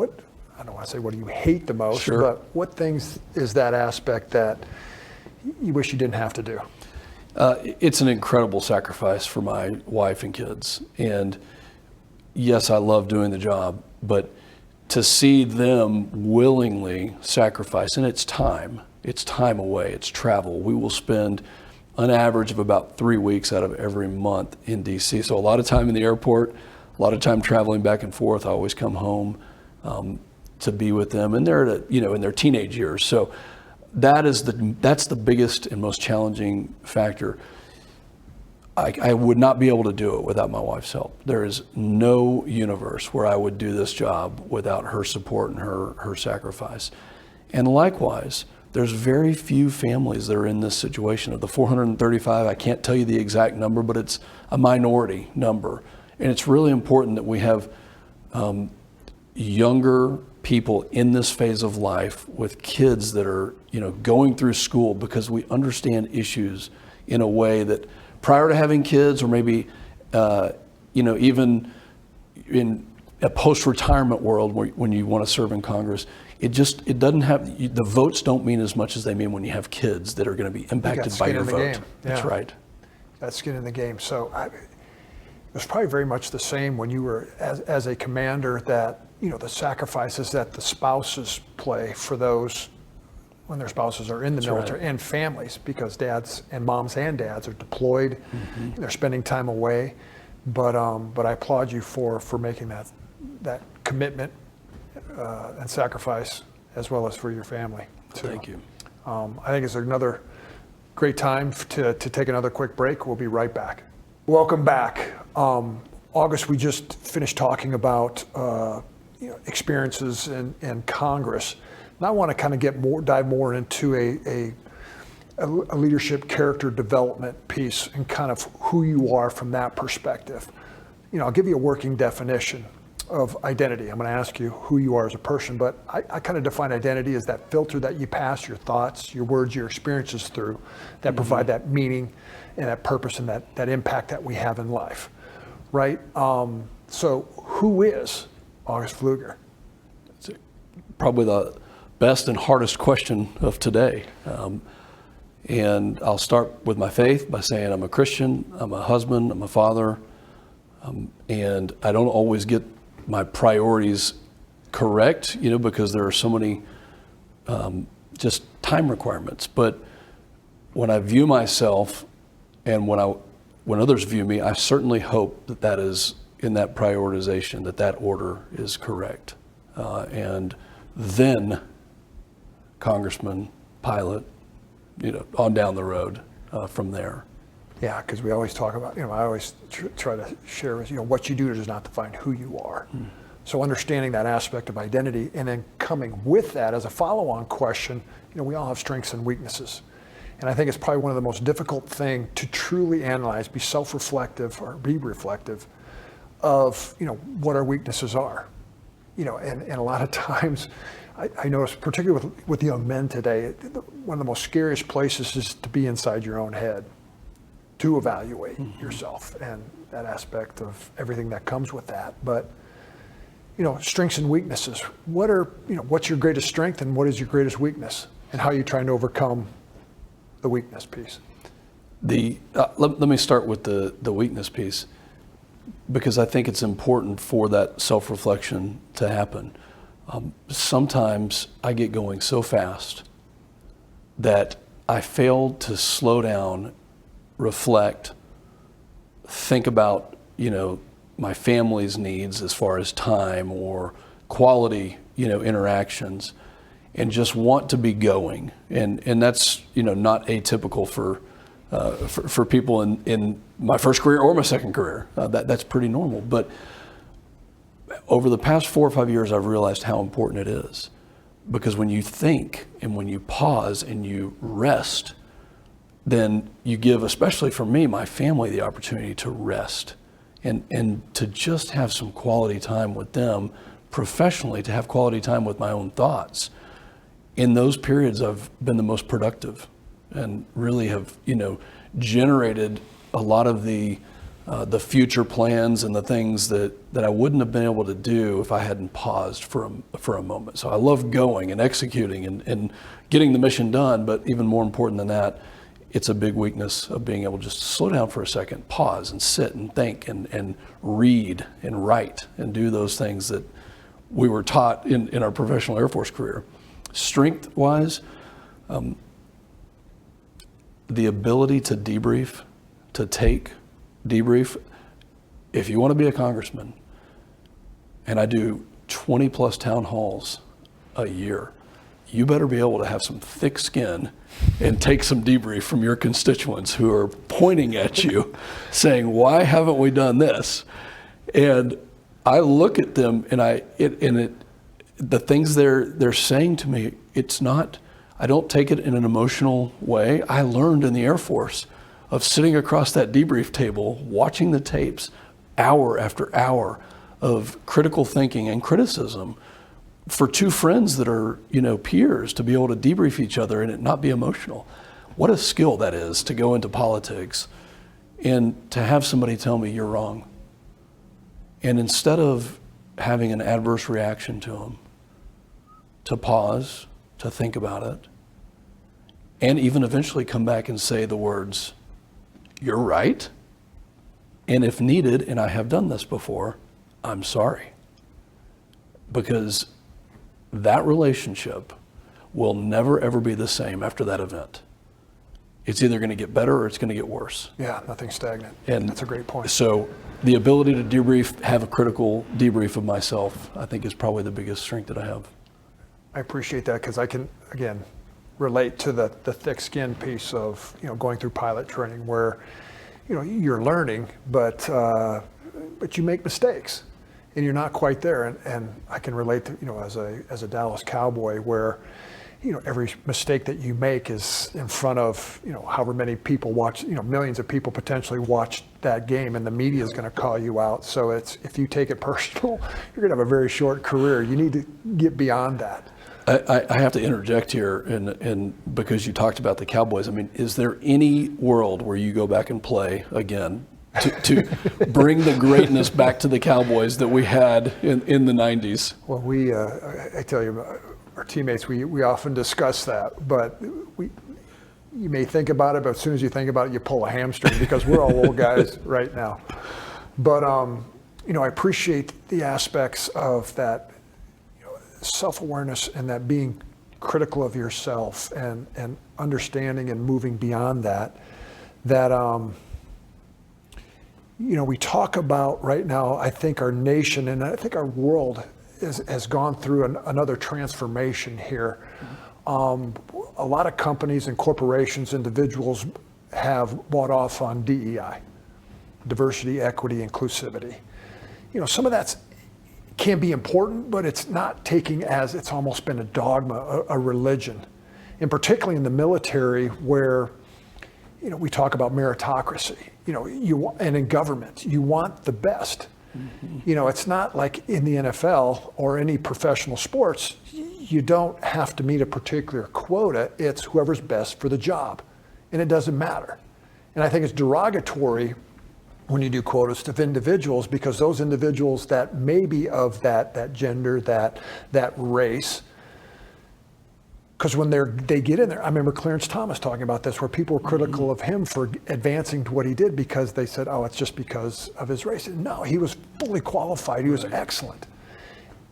I don't want to say what do you hate the most, Sure. but what things is that aspect that you wish you didn't have to do? It's an incredible sacrifice for my wife and kids. And yes, I love doing the job, but to see them willingly sacrifice, and it's time away, it's travel. We will spend an average of about 3 weeks out of every month in DC. So a lot of time in the airport, a lot of time traveling back and forth. I always come home to be with them, and they're in their teenage years. So that's the biggest and most challenging factor. I would not be able to do it without my wife's help. There is no universe where I would do this job without her support and her sacrifice. And likewise, there's very few families that are in this situation. Of the 435, I can't tell you the exact number, but it's a minority number. And it's really important that we have younger people in this phase of life with kids that are, going through school, because we understand issues in a way that prior to having kids, or maybe, even in a post-retirement world when you want to serve in Congress, it doesn't have, the votes don't mean as much as they mean when you have kids that are going to be impacted by your vote. That's right. That's skin in the game. So it was probably very much the same when you were as a commander, that, the sacrifices that the spouses play for those when their spouses are in the military, and families, because moms and dads are deployed, they're spending time away. But I applaud you for making that commitment and sacrifice, as well as for your family too. Thank you. I think it's another great time to take another quick break. We'll be right back. Welcome back. August, we just finished talking about experiences in Congress. And I want to kind of dive more into a leadership character development piece, and kind of who you are from that perspective. I'll give you a working definition of identity. I'm going to ask you who you are as a person, but I kind of define identity as that filter that you pass your thoughts, your words, your experiences through, that provide that meaning and that purpose and that impact that we have in life, right? So who is August Pfluger? It's probably the best and hardest question of today. And I'll start with my faith by saying I'm a Christian, I'm a husband, I'm a father, and I don't always get my priorities correct, because there are so many just time requirements. But when I view myself, and when others view me, I certainly hope that is in that prioritization, that order is correct. And then Congressman, pilot, on down the road from there. Yeah, because we always talk about, I always try to share with what you do does not define who you are. So understanding that aspect of identity, and then coming with that as a follow-on question, we all have strengths and weaknesses. And I think it's probably one of the most difficult thing to truly analyze, be self-reflective or be reflective of, what our weaknesses are. And a lot of times, I notice, particularly with young men today, one of the most scariest places is to be inside your own head, to evaluate yourself and that aspect of everything that comes with that. But, strengths and weaknesses. What's your greatest strength and what is your greatest weakness, and how are you trying to overcome the weakness piece? Let me start with the weakness piece, because I think it's important for that self-reflection to happen. Sometimes I get going so fast that I failed to slow down, reflect, think about, my family's needs as far as time or quality, interactions, and just want to be going. And that's, not atypical for people in my first career or my second career. That's pretty normal. But over the past 4 or 5 years, I've realized how important it is. Because when you think and when you pause and you rest, then you give, especially for me, my family, the opportunity to rest and to just have some quality time with them professionally, to have quality time with my own thoughts. In those periods, I've been the most productive and really have, generated a lot of the future plans and the things that I wouldn't have been able to do if I hadn't paused for a moment. So I love going and executing and getting the mission done, but even more important than that, it's a big weakness of being able to just slow down for a second, pause and sit and think and read and write and do those things that we were taught in our professional Air Force career. Strength-wise, the ability to debrief, to debrief. If you want to be a congressman, and I do 20 plus town halls a year, you better be able to have some thick skin and take some debrief from your constituents who are pointing at you saying, why haven't we done this? And I look at them and the things they're saying to me, I don't take it in an emotional way. I learned in the Air Force of sitting across that debrief table, watching the tapes hour after hour of critical thinking and criticism for two friends that are, peers, to be able to debrief each other and it not be emotional. What a skill that is to go into politics and to have somebody tell me you're wrong. And instead of having an adverse reaction to them, to pause, to think about it, and even eventually come back and say the words, you're right, and if needed, and I have done this before, I'm sorry. Because that relationship will never ever be the same after that event. It's either going to get better or it's going to get worse. Yeah, nothing stagnant. And that's a great point. So the ability to debrief, have a critical debrief of myself, I think is probably the biggest strength that I have. I appreciate that because I can, again, relate to the thick skin piece of, going through pilot training where, you're learning, but you make mistakes and you're not quite there. And I can relate to, as a Dallas Cowboy where, every mistake that you make is in front of, however many people watch, millions of people potentially watch that game and the media is going to call you out. So if you take it personal, you're going to have a very short career. You need to get beyond that. I have to interject here, and because you talked about the Cowboys, I mean, is there any world where you go back and play again to bring the greatness back to the Cowboys that we had in the 90s? Well, I tell you, our teammates, we often discuss that, but you may think about it, but as soon as you think about it, you pull a hamstring because we're all old guys right now. But, I appreciate the aspects of that, self-awareness and that being critical of yourself and understanding and moving beyond that we talk about right now, I think our nation and I think our world has gone through another transformation here. A lot of companies and corporations, individuals have bought off on DEI, diversity, equity, inclusivity. Some of that's can be important, but it's not taking it's almost been a dogma, a religion. And particularly in the military where, we talk about meritocracy, and in government, you want the best. Mm-hmm. It's not like in the NFL or any professional sports, you don't have to meet a particular quota. It's whoever's best for the job. And it doesn't matter. And I think it's derogatory when you do quotas of individuals because those individuals that may be of that gender, that race, because when they get in there, I remember Clarence Thomas talking about this, where people were critical of him for advancing to what he did because they said, oh, it's just because of his race. No, he was fully qualified. He was excellent.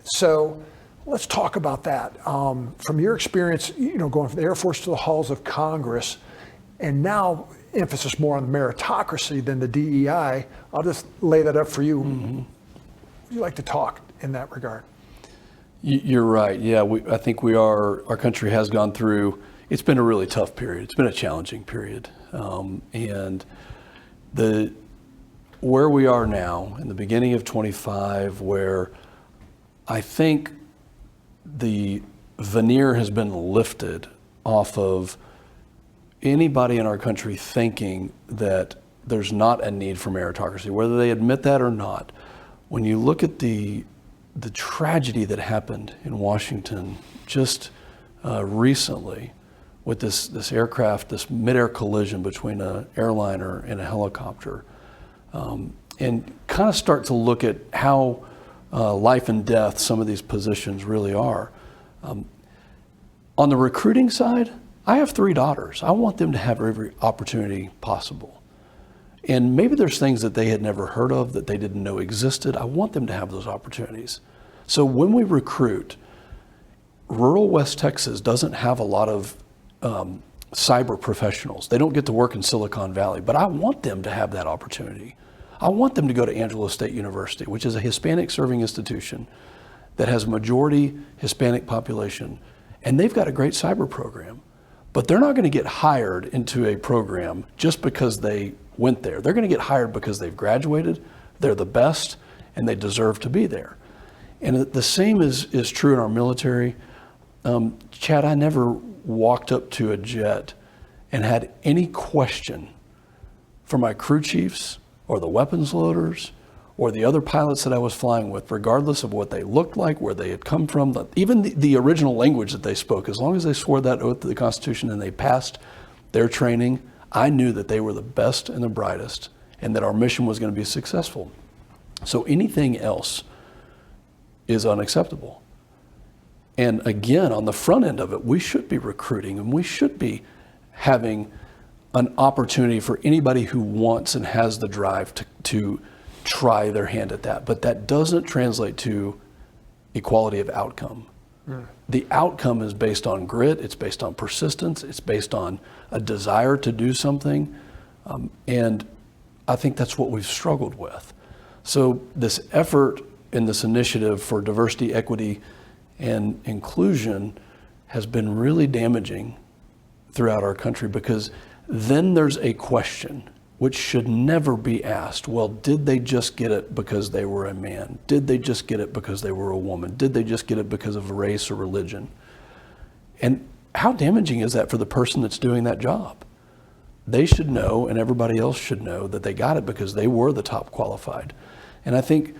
So Let's talk about that. From your experience, going from the Air Force to the halls of Congress, and now emphasis more on meritocracy than the DEI, I'll just lay that up for you. Mm-hmm. Would you like to talk in that regard? You're right. Yeah, I think our country has gone through, it's been a really tough period. It's been a challenging period. And where we are now, in the beginning of 25, where I think the veneer has been lifted off of anybody in our country thinking that there's not a need for meritocracy, whether they admit that or not. When you look at the tragedy that happened in Washington just recently with this aircraft, this mid-air collision between an airliner and a helicopter, and kind of start to look at how life and death some of these positions really are. On the recruiting side, I have 3 daughters. I want them to have every opportunity possible. And maybe there's things that they had never heard of that they didn't know existed. I want them to have those opportunities. So when we recruit, rural West Texas doesn't have a lot of cyber professionals. They don't get to work in Silicon Valley, but I want them to have that opportunity. I want them to go to Angelo State University, which is a Hispanic serving institution that has a majority Hispanic population, and they've got a great cyber program. But they're not going to get hired into a program just because they went there. They're going to get hired because they've graduated, they're the best, and they deserve to be there. And the same is true in our military. Chad, I never walked up to a jet and had any question for my crew chiefs or the weapons loaders or the other pilots that I was flying with, regardless of what they looked like, where they had come from, even the original language that they spoke. As long as they swore that oath to the Constitution and they passed their training, I knew that they were the best and the brightest and that our mission was going to be successful. So anything else is unacceptable. And again, on the front end of it, we should be recruiting and we should be having an opportunity for anybody who wants and has the drive to try their hand at that. But that doesn't translate to equality of outcome. The outcome is based on grit, it's based on persistence, it's based on a desire to do something. And I think that's what we've struggled with. So this effort in this initiative for diversity, equity, and inclusion has been really damaging throughout our country, because then there's a question which should never be asked. Well, did they just get it because they were a man? Did they just get it because they were a woman? Did they just get it because of race or religion? And how damaging is that for the person that's doing that job? They should know, and everybody else should know, that they got it because they were the top qualified. And I think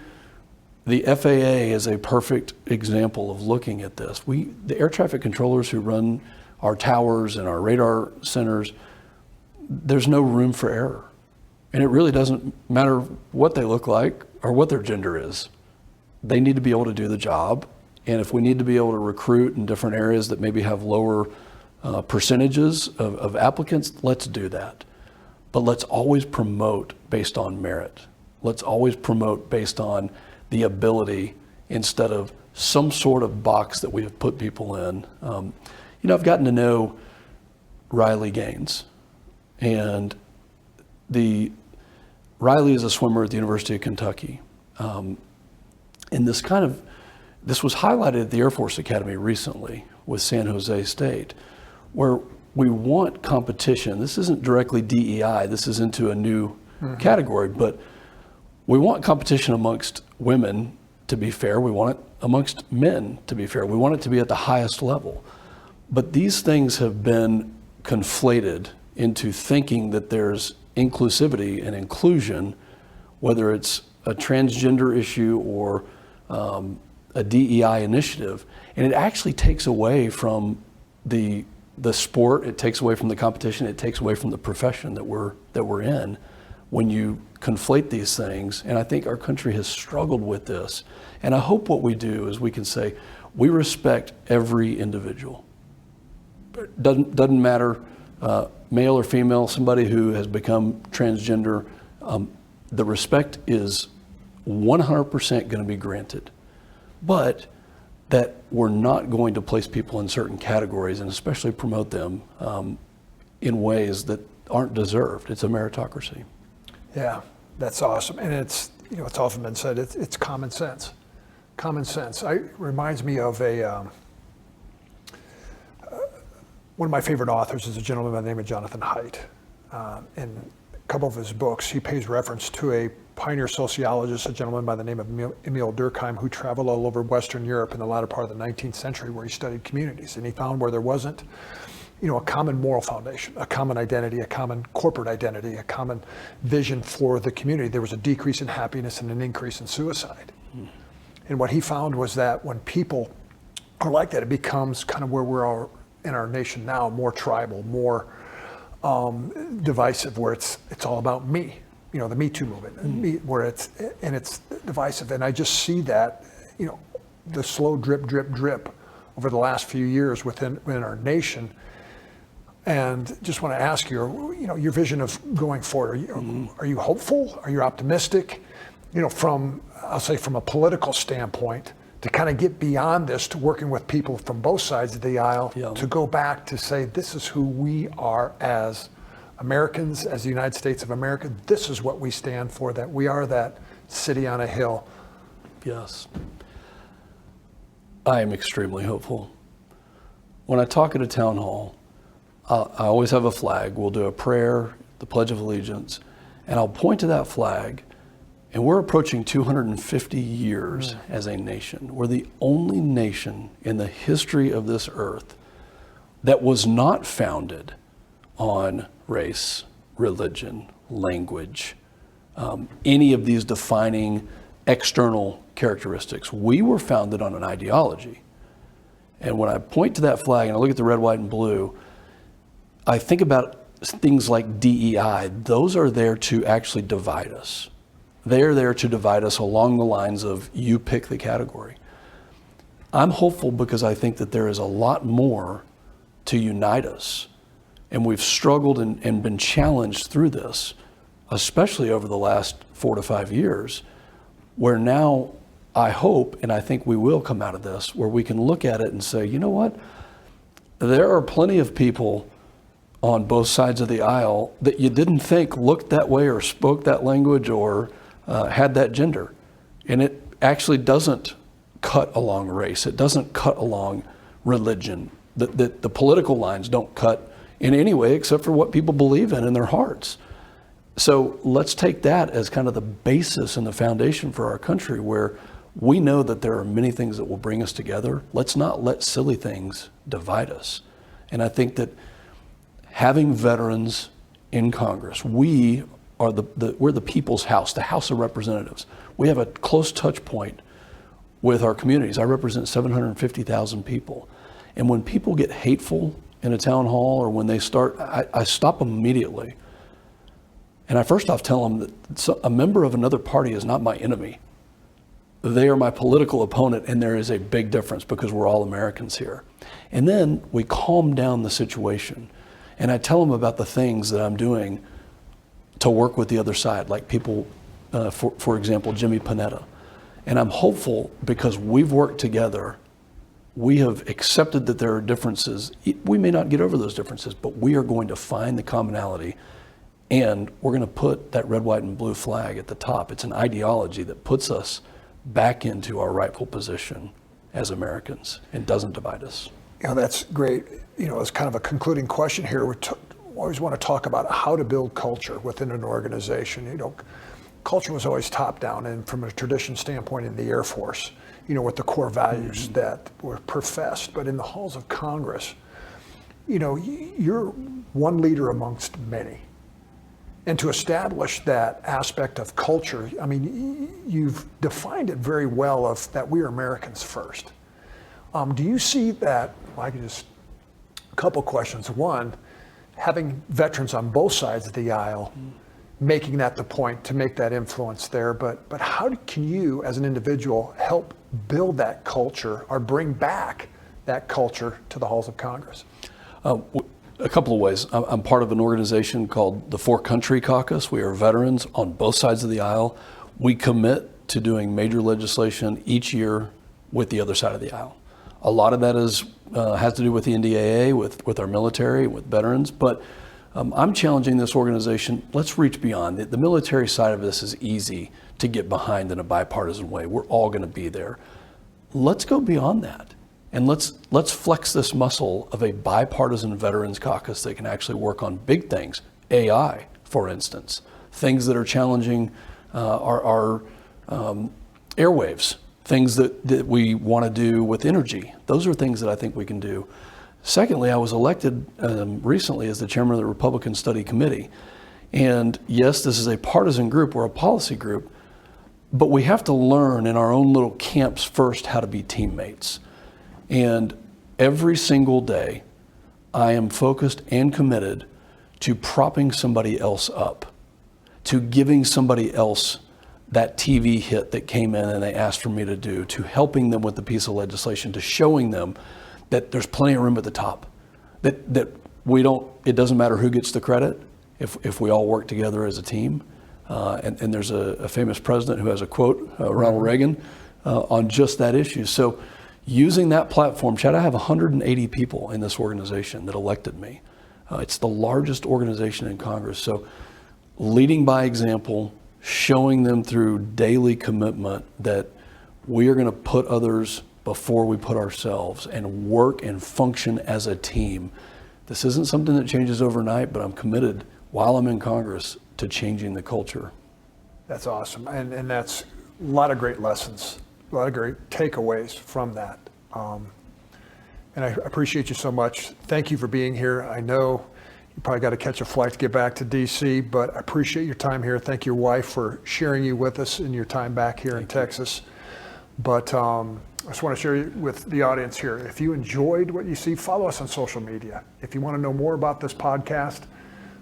the FAA is a perfect example of looking at this. The air traffic controllers who run our towers and our radar centers, there's no room for error. And it really doesn't matter what they look like or what their gender is. They need to be able to do the job. And if we need to be able to recruit in different areas that maybe have lower percentages of applicants, let's do that. But let's always promote based on merit. Let's always promote based on the ability instead of some sort of box that we have put people in. I've gotten to know Riley Gaines, and Riley is a swimmer at the University of Kentucky. And this was highlighted at the Air Force Academy recently with San Jose State, where we want competition. This isn't directly DEI, this is into a new category, but we want competition amongst women to be fair. We want it amongst men to be fair. We want it to be at the highest level. But these things have been conflated into thinking that there's inclusivity and inclusion, whether it's a transgender issue or a DEI initiative. And it actually takes away from the sport, it takes away from the competition, it takes away from the profession that we're in when you conflate these things. And I think our country has struggled with this. And I hope what we do is we can say, we respect every individual. Doesn't matter male or female, somebody who has become transgender, the respect is 100% going to be granted. But that we're not going to place people in certain categories and especially promote them in ways that aren't deserved. It's a meritocracy. Yeah, that's awesome. And it's, it's often been said, it's common sense. Common sense. It reminds me of one of my favorite authors is a gentleman by the name of Jonathan Haidt. In a couple of his books, he pays reference to a pioneer sociologist, a gentleman by the name of Emil Durkheim, who traveled all over Western Europe in the latter part of the 19th century, where he studied communities. And he found where there wasn't, a common moral foundation, a common identity, a common corporate identity, a common vision for the community, there was a decrease in happiness and an increase in suicide. And what he found was that when people are like that, it becomes kind of where we're in our nation now, more tribal, more divisive, where it's all about me. The Me Too movement, where it's divisive. And I just see that, the slow drip, drip, drip over the last few years within our nation. And just want to ask you, your vision of going forward. Are you hopeful? Are you optimistic? From a political standpoint, to kind of get beyond this, to working with people from both sides of the aisle, to go back to say, this is who we are as Americans, as the United States of America. This is what we stand for, that we are that city on a hill. Yes. I am extremely hopeful. When I talk at a town hall, I always have a flag. We'll do a prayer, the Pledge of Allegiance, and I'll point to that flag. And we're approaching 250 years as a nation. We're the only nation in the history of this earth that was not founded on race, religion, language, any of these defining external characteristics. We were founded on an ideology. And when I point to that flag and I look at the red, white, and blue, I think about things like DEI. Those are there to actually divide us. They're there to divide us along the lines of you pick the category. I'm hopeful because I think that there is a lot more to unite us. And we've struggled and been challenged through this, especially over the last 4 to 5 years, where now I hope, and I think we will come out of this, where we can look at it and say, you know what? There are plenty of people on both sides of the aisle that you didn't think looked that way or spoke that language or had that gender. And it actually doesn't cut along race. It doesn't cut along religion. The political lines don't cut in any way except for what people believe in their hearts. So let's take that as kind of the basis and the foundation for our country, where we know that there are many things that will bring us together. Let's not let silly things divide us. And I think that having veterans in Congress, we are we're the people's house, the House of Representatives. We have a close touch point with our communities. I represent 750,000 people. And when people get hateful in a town hall, or when they start, I stop them immediately. And I first off tell them that a member of another party is not my enemy. They are my political opponent, and there is a big difference because we're all Americans here. And then we calm down the situation. And I tell them about the things that I'm doing to work with the other side, like people, for example, Jimmy Panetta. And I'm hopeful because we've worked together. We have accepted that there are differences. We may not get over those differences, but we are going to find the commonality, and we're going to put that red, white, and blue flag at the top. It's an ideology that puts us back into our rightful position as Americans and doesn't divide us. That's great. As kind of a concluding question here, we always want to talk about how to build culture within an organization. Culture was always top down, and from a tradition standpoint in the Air Force, with the core values that were professed. But in the halls of Congress, you're one leader amongst many. And to establish that aspect of culture, you've defined it very well of that we are Americans first. Do you see that, a couple questions. One, having veterans on both sides of the aisle, making that the point to make that influence there, but how can you as an individual help build that culture or bring back that culture to the halls of Congress? A couple of ways. I'm part of an organization called the For Country Caucus. We are veterans on both sides of the aisle. We commit to doing major legislation each year with the other side of the aisle. A lot of that has to do with the NDAA, with our military, with veterans, but I'm challenging this organization. Let's reach beyond. The military side of this is easy to get behind in a bipartisan way. We're all going to be there. Let's go beyond that. And let's flex this muscle of a bipartisan veterans caucus that can actually work on big things. AI, for instance. Things that are challenging our airwaves. Things that we want to do with energy. Those are things that I think we can do. Secondly, I was elected recently as the chairman of the Republican Study Committee. And yes, this is a partisan group or a policy group, but we have to learn in our own little camps first how to be teammates. And every single day, I am focused and committed to propping somebody else up, to giving somebody else that TV hit that came in and they asked for me to do, to helping them with the piece of legislation, to showing them that there's plenty of room at the top, that we don't, it doesn't matter who gets the credit if we all work together as a team. And there's a famous president who has a quote, Ronald Reagan, on just that issue. So using that platform, Chad, I have 180 people in this organization that elected me. It's the largest organization in Congress. So leading by example, showing them through daily commitment that we are going to put others before we put ourselves and work and function as a team. This isn't something that changes overnight, but I'm committed while I'm in Congress to changing the culture. That's awesome. And that's a lot of great lessons, a lot of great takeaways from that. And I appreciate you so much. Thank you for being here. I know you probably got to catch a flight to get back to DC, but I appreciate your time here. Thank your wife for sharing you with us in your time back here in Texas. But I just want to share with the audience here, if you enjoyed what you see, follow us on social media. If you want to know more about this podcast,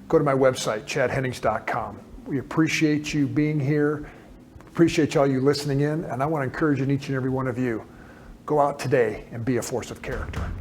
go to my website, chadhennings.com. We appreciate you being here, appreciate all you listening in, and I want to encourage each and every one of you, go out today and be a force of character.